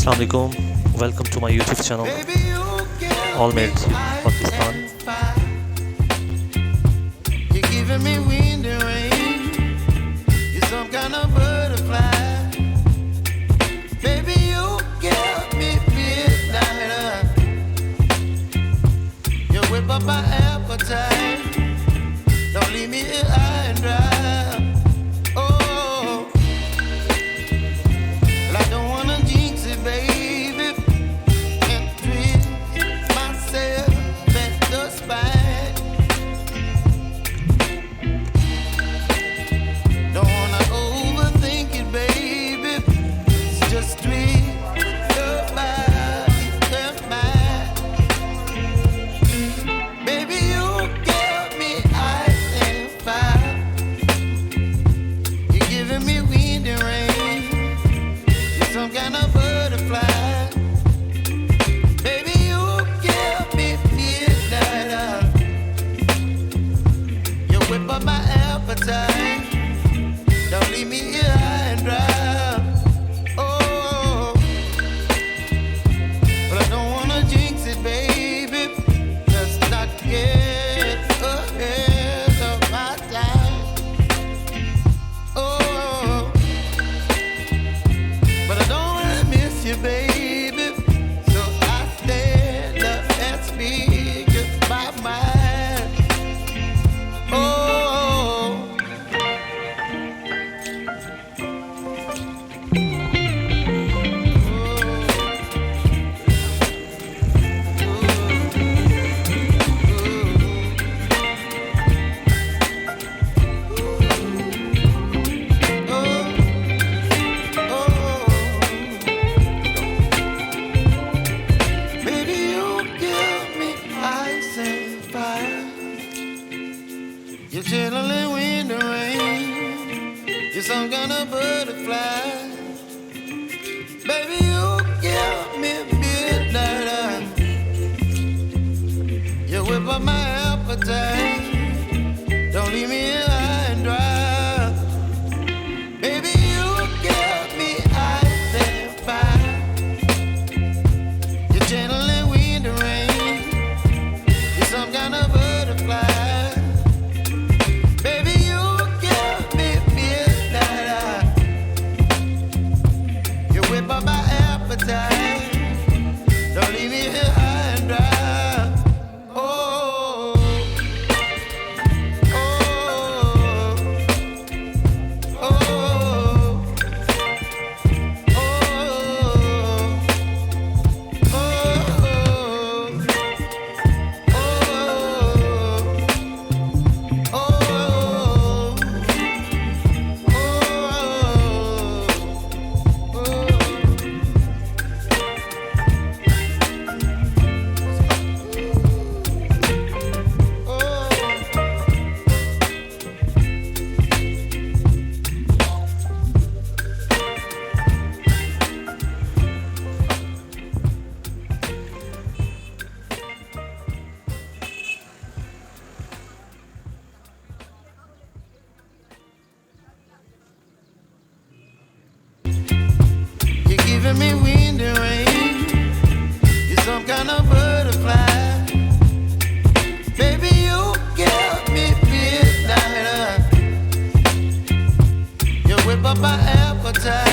Assalamualaikum. Welcome to my YouTube channel. All mates, Pakistan. You're giving me wind and rain. You're some kind of butterfly. Baby, you give me midnight. You whip up my appetite. Don't leave me here high and dry. Oh, well, I don't wanna jinx it, baby. And twist myself at the spine. Don't wanna overthink it, baby. It's just twist your body and mine. Baby, you give me ice and fire. You're giving me wind and rain. You're some kind of butterfly. Baby, you give me midnight. You whip up my appetite. Don't leave me here high and dry. Oh, but I don't wanna jinx it, baby. Let's not get ahead of my time. Oh, but I don't wanna miss you, baby. So I stand up and speak my mind. Oh. Baby, you give me ice and fire. You're chilling wind and rain. You're some kind of butterfly. Baby, you give me midnight. You whip up my appetite. Don't leave me here high and dry. Baby, you give me ice and fire. You're channeling wind and rain. You're some kind of butterfly. Baby, you give me midnight. You whip up my appetite. Don't leave me here high and dry. Oh, oh, oh, oh, you're giving me wind and rain. You're some kind of butterfly. Baby, you give me midnight. You whip up my appetite.